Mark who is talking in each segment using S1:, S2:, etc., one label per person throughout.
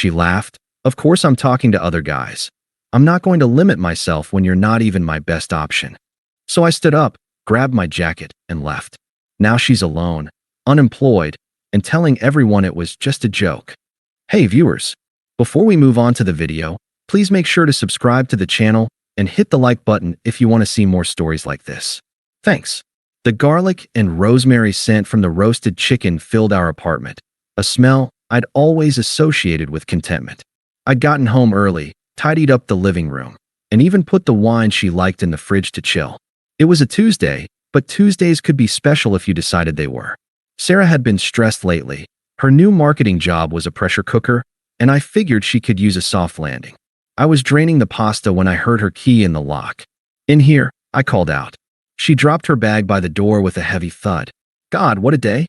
S1: She laughed. Of course I'm talking to other guys. I'm not going to limit myself when you're not even my best option. So I stood up, grabbed my jacket, and left. Now she's alone, unemployed, and telling everyone it was just a joke. Hey viewers, before we move on to the video, please make sure to subscribe to the channel and hit the like button if you want to see more stories like this. Thanks. The garlic and rosemary scent from the roasted chicken filled our apartment, a smell I'd always associated with contentment. I'd gotten home early, tidied up the living room, and even put the wine she liked in the fridge to chill. It was a Tuesday, but Tuesdays could be special if you decided they were. Sarah had been stressed lately. Her new marketing job was a pressure cooker, and I figured she could use a soft landing. I was draining the pasta when I heard her key in the lock. In here, I called out. She dropped her bag by the door with a heavy thud. God, what a day.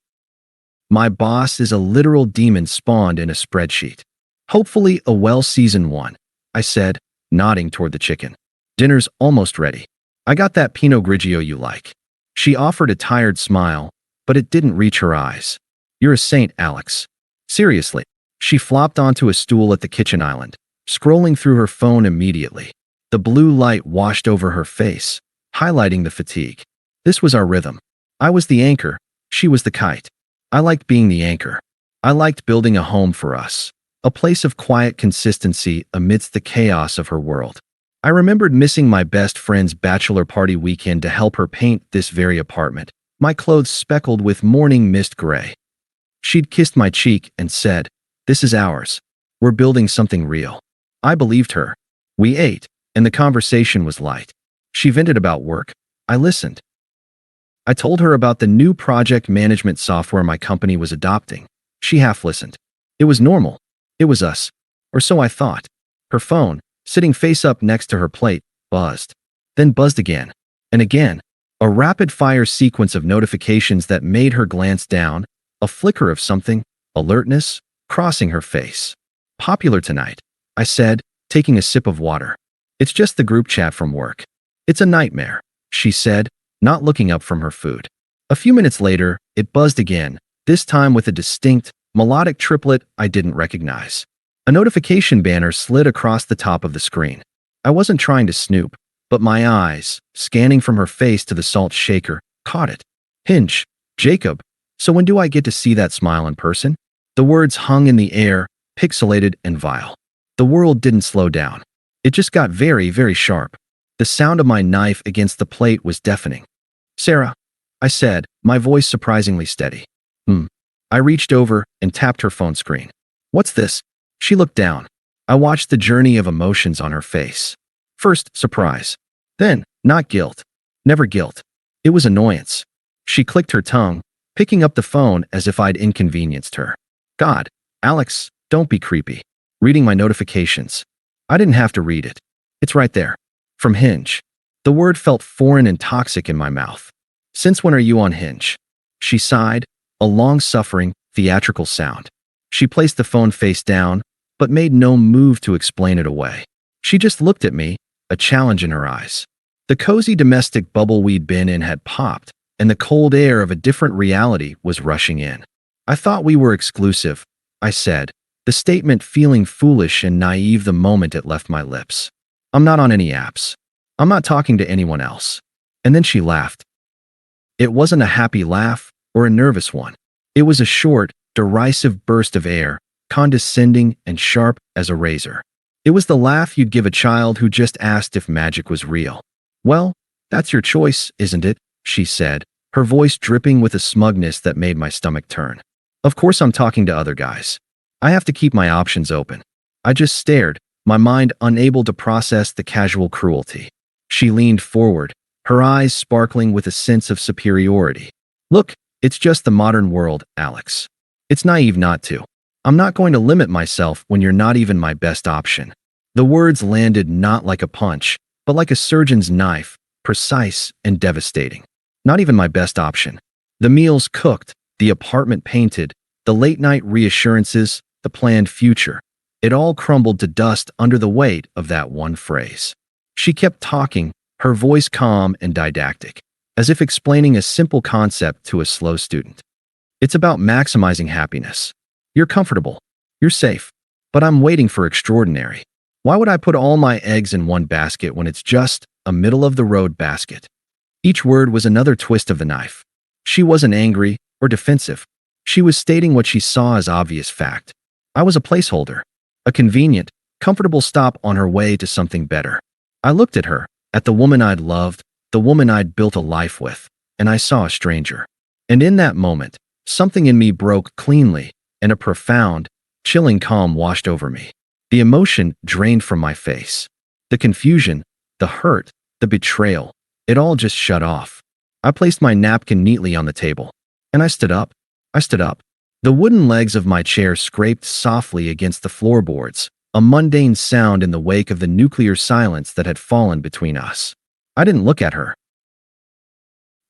S1: My boss is a literal demon spawned in a spreadsheet. Hopefully a well-seasoned one, I said, nodding toward the chicken. Dinner's almost ready. I got that Pinot Grigio you like. She offered a tired smile, but it didn't reach her eyes. You're a saint, Alex. Seriously. She flopped onto a stool at the kitchen island, scrolling through her phone immediately. The blue light washed over her face, highlighting the fatigue. This was our rhythm. I was the anchor, she was the kite. I liked being the anchor. I liked building a home for us, a place of quiet consistency amidst the chaos of her world. I remembered missing my best friend's bachelor party weekend to help her paint this very apartment, my clothes speckled with morning mist gray. She'd kissed my cheek and said, "This is ours. We're building something real." I believed her. We ate, and the conversation was light. She vented about work. I listened. I told her about the new project management software my company was adopting. She half listened. It was normal. It was us. Or so I thought. Her phone, sitting face up next to her plate, buzzed. Then buzzed again. And again. A rapid-fire sequence of notifications that made her glance down, a flicker of something, alertness, crossing her face. Popular tonight, I said, taking a sip of water. It's just the group chat from work. It's a nightmare, she said, not looking up from her food. A few minutes later, it buzzed again, this time with a distinct, melodic triplet I didn't recognize. A notification banner slid across the top of the screen. I wasn't trying to snoop, but my eyes, scanning from her face to the salt shaker, caught it. Hinge, Jacob. So when do I get to see that smile in person? The words hung in the air, pixelated and vile. The world didn't slow down. It just got very, very sharp. The sound of my knife against the plate was deafening. Sarah, I said, my voice surprisingly steady. I reached over and tapped her phone screen. What's this? She looked down. I watched the journey of emotions on her face. First, surprise. Then, not guilt. Never guilt. It was annoyance. She clicked her tongue, picking up the phone as if I'd inconvenienced her. God, Alex, don't be creepy. Reading my notifications. I didn't have to read it. It's right there. From Hinge. The word felt foreign and toxic in my mouth. Since when are you on Hinge? She sighed, a long-suffering, theatrical sound. She placed the phone face down, but made no move to explain it away. She just looked at me, a challenge in her eyes. The cozy domestic bubble we'd been in had popped, and the cold air of a different reality was rushing in. I thought we were exclusive, I said, the statement feeling foolish and naive the moment it left my lips. I'm not on any apps. I'm not talking to anyone else. And then she laughed. It wasn't a happy laugh or a nervous one. It was a short, derisive burst of air, condescending and sharp as a razor. It was the laugh you'd give a child who just asked if magic was real. Well, that's your choice, isn't it? She said, her voice dripping with a smugness that made my stomach turn. Of course I'm talking to other guys. I have to keep my options open. I just stared, my mind unable to process the casual cruelty. She leaned forward, her eyes sparkling with a sense of superiority. Look, it's just the modern world, Alex. It's naive not to. I'm not going to limit myself when you're not even my best option. The words landed not like a punch, but like a surgeon's knife, precise and devastating. Not even my best option. The meals cooked, the apartment painted, the late-night reassurances, the planned future. It all crumbled to dust under the weight of that one phrase. She kept talking, her voice calm and didactic, as if explaining a simple concept to a slow student. It's about maximizing happiness. You're comfortable. You're safe. but I'm waiting for extraordinary. Why would I put all my eggs in one basket when it's just a middle-of-the-road basket? Each word was another twist of the knife. She wasn't angry or defensive. She was stating what she saw as obvious fact. I was a placeholder, a convenient, comfortable stop on her way to something better. I looked at her, at the woman I'd loved, the woman I'd built a life with, and I saw a stranger. And in that moment, something in me broke cleanly, and a profound, chilling calm washed over me. The emotion drained from my face. The confusion, the hurt, the betrayal, it all just shut off. I placed my napkin neatly on the table, and I stood up. I stood up. The wooden legs of my chair scraped softly against the floorboards, a mundane sound in the wake of the nuclear silence that had fallen between us. I didn't look at her.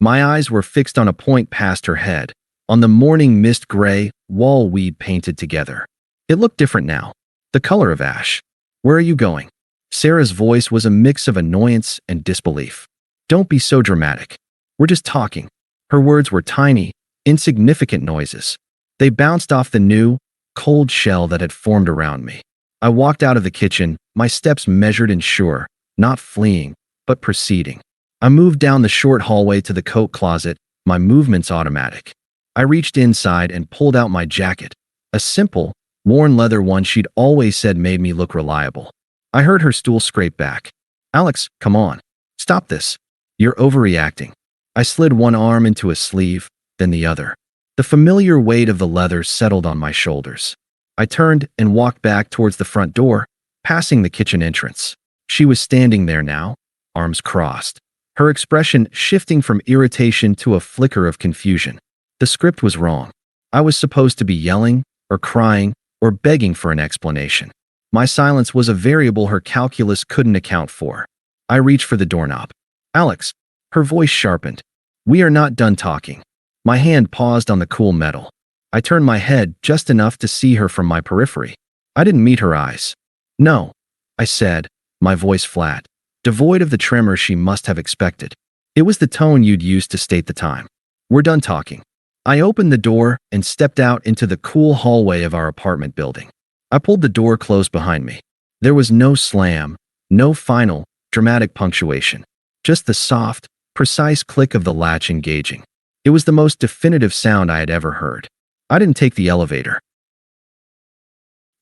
S1: My eyes were fixed on a point past her head, on the morning mist gray wall we'd painted together. It looked different now, the color of ash. Where are you going? Sarah's voice was a mix of annoyance and disbelief. Don't be so dramatic. We're just talking. Her words were tiny, insignificant noises. They bounced off the new, cold shell that had formed around me. I walked out of the kitchen, my steps measured and sure, not fleeing, but proceeding. I moved down the short hallway to the coat closet, my movements automatic. I reached inside and pulled out my jacket, a simple, worn leather one she'd always said made me look reliable. I heard her stool scrape back. Alex, come on. Stop this. You're overreacting. I slid one arm into a sleeve, then the other. The familiar weight of the leather settled on my shoulders. I turned and walked back towards the front door, passing the kitchen entrance. She was standing there now, arms crossed, her expression shifting from irritation to a flicker of confusion. The script was wrong. I was supposed to be yelling, or crying, or begging for an explanation. My silence was a variable her calculus couldn't account for. I reached for the doorknob. Alex, her voice sharpened. We are not done talking. My hand paused on the cool metal. I turned my head just enough to see her from my periphery. I didn't meet her eyes. No, I said, my voice flat, devoid of the tremor she must have expected. It was the tone you'd used to state the time. We're done talking. I opened the door and stepped out into the cool hallway of our apartment building. I pulled the door closed behind me. There was no slam, no final, dramatic punctuation, just the soft, precise click of the latch engaging. It was the most definitive sound I had ever heard. I didn't take the elevator.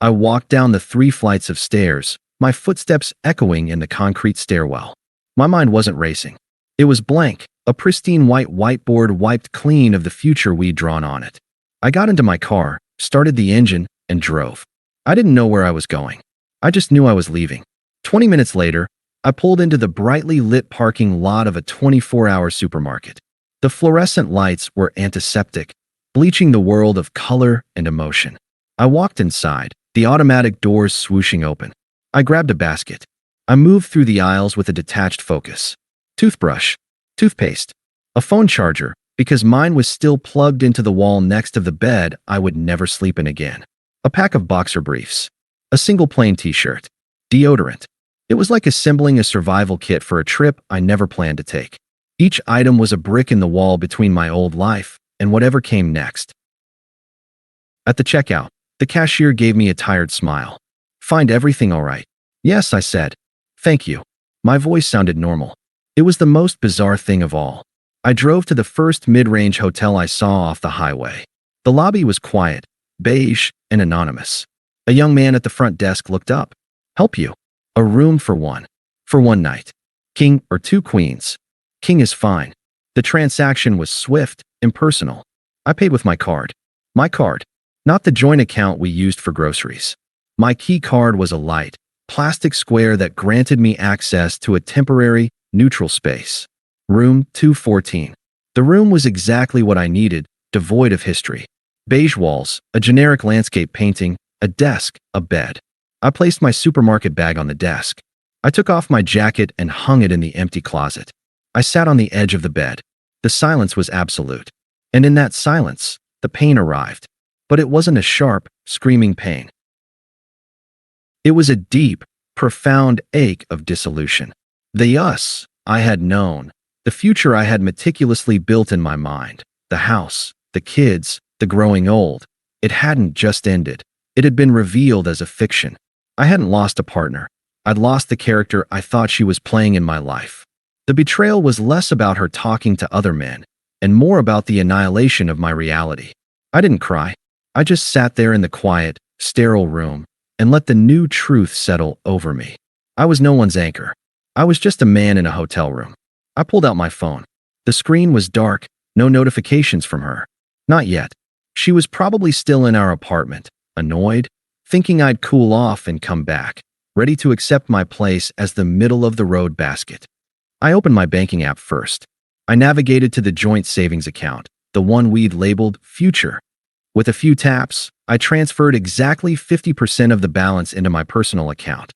S1: I walked down the 3 flights of stairs, my footsteps echoing in the concrete stairwell. My mind wasn't racing. It was blank, a pristine white whiteboard wiped clean of the future we'd drawn on it. I got into my car, started the engine, and drove. I didn't know where I was going. I just knew I was leaving. 20 minutes later, I pulled into the brightly lit parking lot of a 24-hour supermarket. The fluorescent lights were antiseptic, bleaching the world of color and emotion. I walked inside, the automatic doors swooshing open. I grabbed a basket. I moved through the aisles with a detached focus. Toothbrush, toothpaste, a phone charger, because mine was still plugged into the wall next to the bed I would never sleep in again. A pack of boxer briefs, a single plain t-shirt, deodorant. It was like assembling a survival kit for a trip I never planned to take. Each item was a brick in the wall between my old life and whatever came next. At the checkout, the cashier gave me a tired smile. Find everything all right? Yes, I said. Thank you. My voice sounded normal. It was the most bizarre thing of all. I drove to the first mid-range hotel I saw off the highway. The lobby was quiet, beige, and anonymous. A young man at the front desk looked up. Help you. A room for one. For one night. King or 2 queens. King is fine. The transaction was swift, impersonal. I paid with my card. My card. Not the joint account we used for groceries. My key card was a light, plastic square that granted me access to a temporary, neutral space. Room 214. The room was exactly what I needed, devoid of history. Beige walls, a generic landscape painting, a desk, a bed. I placed my supermarket bag on the desk. I took off my jacket and hung it in the empty closet. I sat on the edge of the bed. The silence was absolute. And in that silence, the pain arrived. But it wasn't a sharp, screaming pain. It was a deep, profound ache of dissolution. The us I had known, the future I had meticulously built in my mind, the house, the kids, the growing old, it hadn't just ended. It had been revealed as a fiction. I hadn't lost a partner. I'd lost the character I thought she was playing in my life. The betrayal was less about her talking to other men and more about the annihilation of my reality. I didn't cry. I just sat there in the quiet, sterile room and let the new truth settle over me. I was no one's anchor. I was just a man in a hotel room. I pulled out my phone. The screen was dark, no notifications from her. Not yet. She was probably still in our apartment, annoyed, thinking I'd cool off and come back, ready to accept my place as the middle-of-the-road basket. I opened my banking app first. I navigated to the joint savings account, the one we'd labeled Future. With a few taps, I transferred exactly 50% of the balance into my personal account.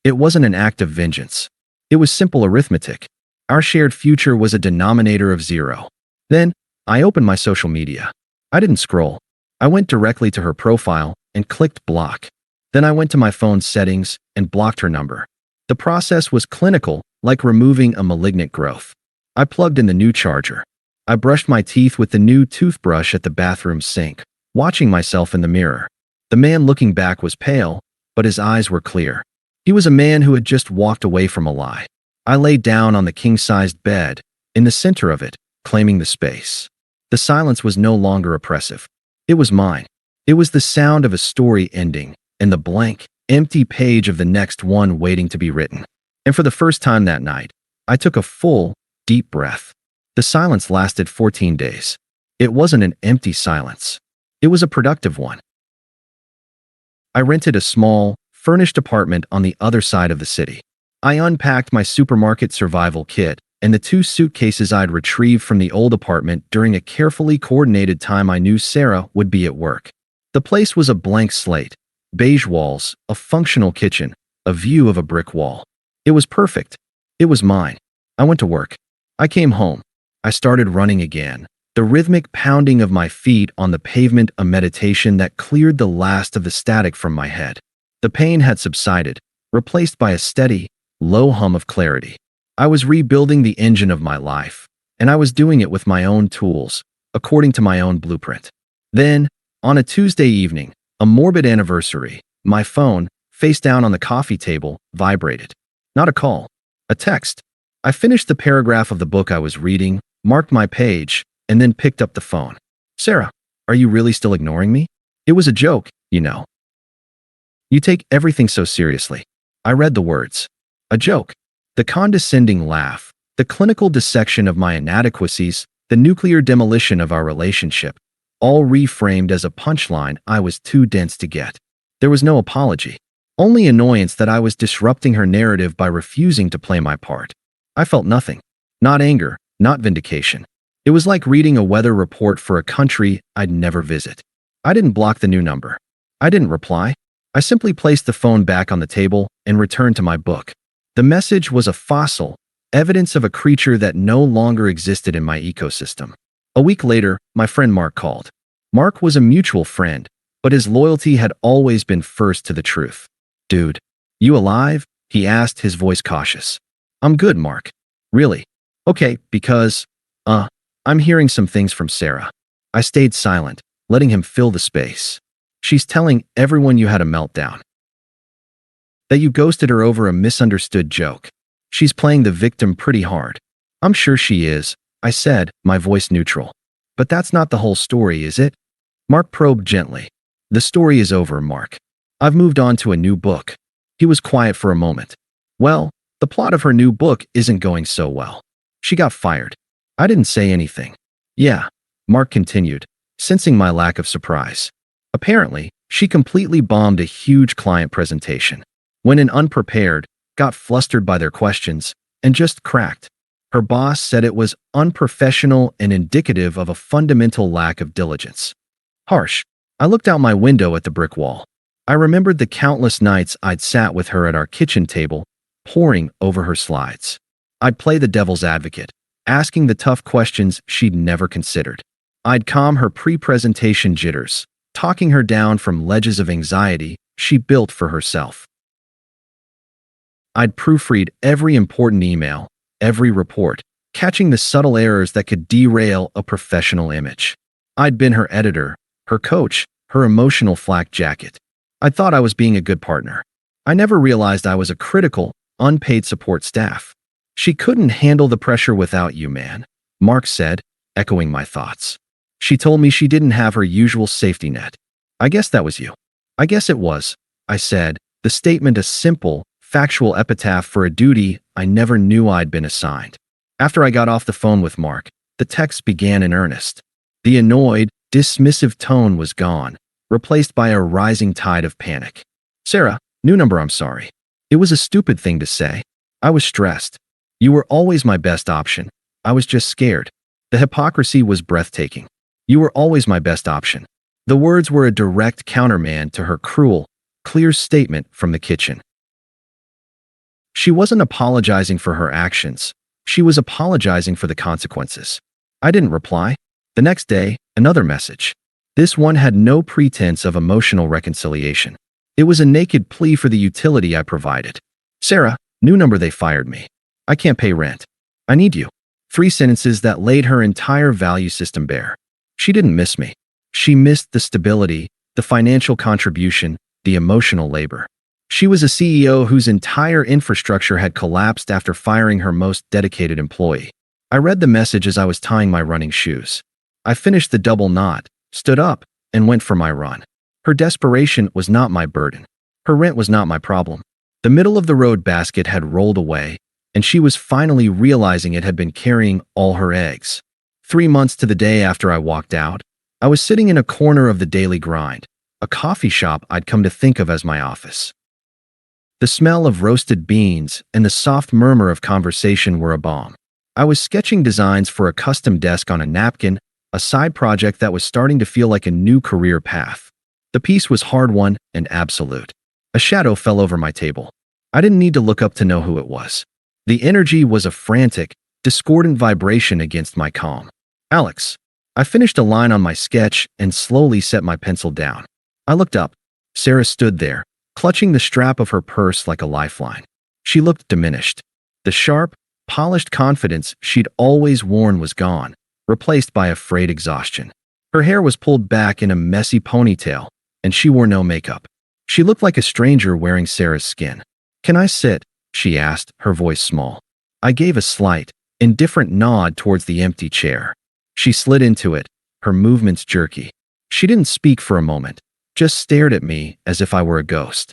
S1: It wasn't an act of vengeance. It was simple arithmetic. Our shared future was a denominator of 0. Then, I opened my social media. I didn't scroll. I went directly to her profile and clicked block. Then I went to my phone's settings and blocked her number. The process was clinical, like removing a malignant growth. I plugged in the new charger. I brushed my teeth with the new toothbrush at the bathroom sink, watching myself in the mirror. The man looking back was pale, but his eyes were clear. He was a man who had just walked away from a lie. I lay down on the king-sized bed, in the center of it, claiming the space. The silence was no longer oppressive. It was mine. It was the sound of a story ending, and the blank, empty page of the next one waiting to be written. And for the first time that night, I took a full, deep breath. The silence lasted 14 days. It wasn't an empty silence. It was a productive one. I rented a small, furnished apartment on the other side of the city. I unpacked my supermarket survival kit and the 2 suitcases I'd retrieved from the old apartment during a carefully coordinated time I knew Sarah would be at work. The place was a blank slate, beige walls, a functional kitchen, a view of a brick wall. It was perfect. It was mine. I went to work. I came home. I started running again, the rhythmic pounding of my feet on the pavement a meditation that cleared the last of the static from my head. The pain had subsided, replaced by a steady, low hum of clarity. I was rebuilding the engine of my life, and I was doing it with my own tools, according to my own blueprint. Then, on a Tuesday evening, a morbid anniversary, my phone, face down on the coffee table, vibrated. Not a call, a text. I finished the paragraph of the book I was reading, marked my page, and then picked up the phone. Sarah, are you really still ignoring me? It was a joke, you know. You take everything so seriously. I read the words. A joke. The condescending laugh, the clinical dissection of my inadequacies, the nuclear demolition of our relationship, all reframed as a punchline I was too dense to get. There was no apology, only annoyance that I was disrupting her narrative by refusing to play my part. I felt nothing. Not anger, not vindication. It was like reading a weather report for a country I'd never visit. I didn't block the new number. I didn't reply. I simply placed the phone back on the table and returned to my book. The message was a fossil, evidence of a creature that no longer existed in my ecosystem. A week later, my friend Mark called. Mark was a mutual friend, but his loyalty had always been first to the truth. Dude, you alive? He asked, his voice cautious. I'm good, Mark. Really? Okay, because, I'm hearing some things from Sarah. I stayed silent, letting him fill the space. She's telling everyone you had a meltdown. That you ghosted her over a misunderstood joke. She's playing the victim pretty hard. I'm sure she is, I said, my voice neutral. But that's not the whole story, is it? Mark probed gently. The story is over, Mark. I've moved on to a new book. He was quiet for a moment. Well, the plot of her new book isn't going so well. She got fired. I didn't say anything. Yeah, Mark continued, sensing my lack of surprise. Apparently, she completely bombed a huge client presentation. Went in unprepared, got flustered by their questions, and just cracked. Her boss said it was unprofessional and indicative of a fundamental lack of diligence. Harsh. I looked out my window at the brick wall. I remembered the countless nights I'd sat with her at our kitchen table, poring over her slides. I'd play the devil's advocate, asking the tough questions she'd never considered. I'd calm her pre-presentation jitters, talking her down from ledges of anxiety she built for herself. I'd proofread every important email, every report, catching the subtle errors that could derail a professional image. I'd been her editor, her coach, her emotional flak jacket. I thought I was being a good partner. I never realized I was a critical, unpaid support staff. She couldn't handle the pressure without you, man, Mark said, echoing my thoughts. She told me she didn't have her usual safety net. I guess that was you. I guess it was, I said, the statement a simple, factual epitaph for a duty I never knew I'd been assigned. After I got off the phone with Mark, the text began in earnest. The annoyed, dismissive tone was gone, replaced by a rising tide of panic. Sarah, new number, I'm sorry. It was a stupid thing to say. I was stressed. You were always my best option. I was just scared. The hypocrisy was breathtaking. You were always my best option. The words were a direct countermand to her cruel, clear statement from the kitchen. She wasn't apologizing for her actions. She was apologizing for the consequences. I didn't reply. The next day, another message. This one had no pretense of emotional reconciliation. It was a naked plea for the utility I provided. Sarah, new number, they fired me. I can't pay rent. I need you. 3 sentences that laid her entire value system bare. She didn't miss me. She missed the stability, the financial contribution, the emotional labor. She was a CEO whose entire infrastructure had collapsed after firing her most dedicated employee. I read the message as I was tying my running shoes. I finished the double knot, stood up, and went for my run. Her desperation was not my burden. Her rent was not my problem. The middle-of-the-road basket had rolled away, and she was finally realizing it had been carrying all her eggs. 3 months to the day after I walked out, I was sitting in a corner of the daily grind, a coffee shop I'd come to think of as my office. The smell of roasted beans and the soft murmur of conversation were a balm. I was sketching designs for a custom desk on a napkin, a side project that was starting to feel like a new career path. The piece was hard-won and absolute. A shadow fell over my table. I didn't need to look up to know who it was. The energy was a frantic, discordant vibration against my calm. Alex. I finished a line on my sketch and slowly set my pencil down. I looked up. Sarah stood there, clutching the strap of her purse like a lifeline. She looked diminished. The sharp, polished confidence she'd always worn was gone, replaced by a frayed exhaustion. Her hair was pulled back in a messy ponytail, and she wore no makeup. She looked like a stranger wearing Sarah's skin. Can I sit? She asked, her voice small. I gave a slight, indifferent nod towards the empty chair. She slid into it, her movements jerky. She didn't speak for a moment, just stared at me as if I were a ghost.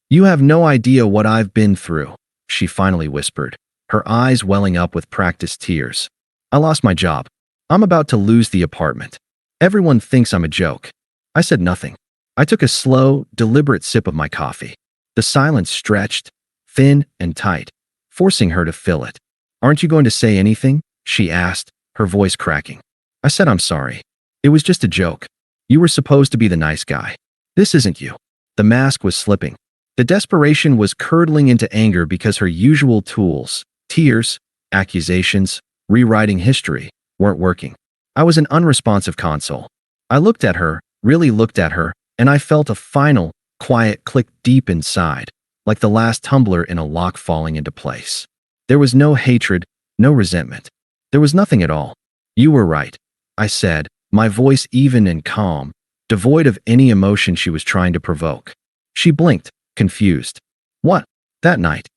S1: You have no idea what I've been through, she finally whispered, her eyes welling up with practiced tears. I lost my job. I'm about to lose the apartment. Everyone thinks I'm a joke. I said nothing. I took a slow, deliberate sip of my coffee. The silence stretched, thin and tight, forcing her to fill it. Aren't you going to say anything? She asked, her voice cracking. I said I'm sorry. It was just a joke. You were supposed to be the nice guy. This isn't you. The mask was slipping. The desperation was curdling into anger because her usual tools, tears, accusations, rewriting history, weren't working. I was an unresponsive console. I looked at her, really looked at her, and I felt a final, quiet click deep inside, like the last tumbler in a lock falling into place. There was no hatred, no resentment. There was nothing at all. You were right, I said, my voice even and calm, devoid of any emotion she was trying to provoke. She blinked, confused. What? That night?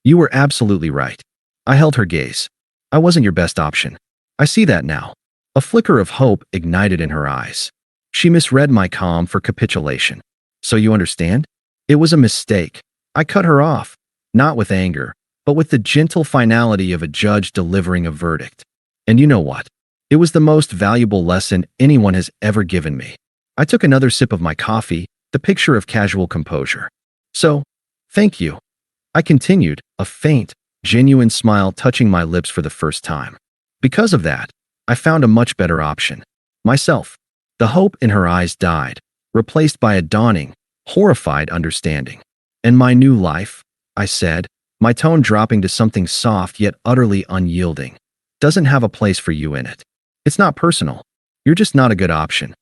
S1: You were absolutely right. I held her gaze. I wasn't your best option. I see that now. A flicker of hope ignited in her eyes. She misread my calm for capitulation. So you understand? It was a mistake. I cut her off, not with anger, but with the gentle finality of a judge delivering a verdict. And you know what? It was the most valuable lesson anyone has ever given me. I took another sip of my coffee, the picture of casual composure. So, thank you. I continued, a faint, genuine smile touching my lips for the first time. Because of that, I found a much better option. Myself. The hope in her eyes died, replaced by a dawning, horrified understanding. And my new life, I said, my tone dropping to something soft yet utterly unyielding, doesn't have a place for you in it. It's not personal. You're just not a good option.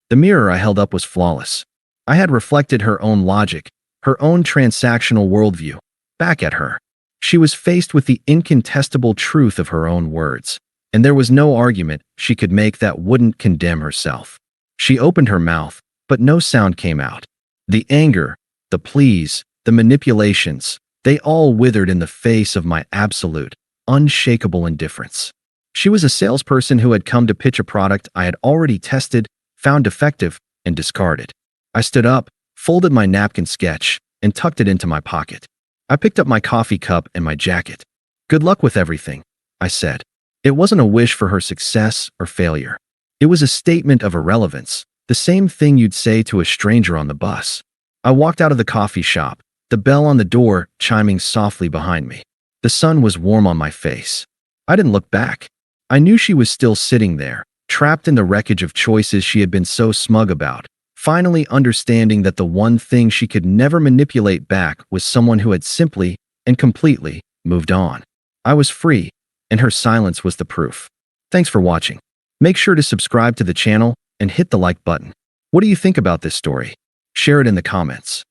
S1: The mirror I held up was flawless. I had reflected her own logic, her own transactional worldview, back at her. She was faced with the incontestable truth of her own words. and there was no argument she could make that wouldn't condemn herself. She opened her mouth, but no sound came out. The anger, the pleas, the manipulations, they all withered in the face of my absolute, unshakable indifference. She was a salesperson who had come to pitch a product I had already tested, found defective, and discarded. I stood up, folded my napkin sketch, and tucked it into my pocket. I picked up my coffee cup and my jacket. "Good luck with everything," I said. It wasn't a wish for her success or failure. It was a statement of irrelevance, the same thing you'd say to a stranger on the bus. I walked out of the coffee shop, the bell on the door chiming softly behind me. The sun was warm on my face. I didn't look back. I knew she was still sitting there, trapped in the wreckage of choices she had been so smug about, finally understanding that the one thing she could never manipulate back was someone who had simply and completely moved on. I was free, and her silence was the proof. Thanks for watching. Make sure to subscribe to the channel and hit the like button. What do you think about this story? Share it in the comments.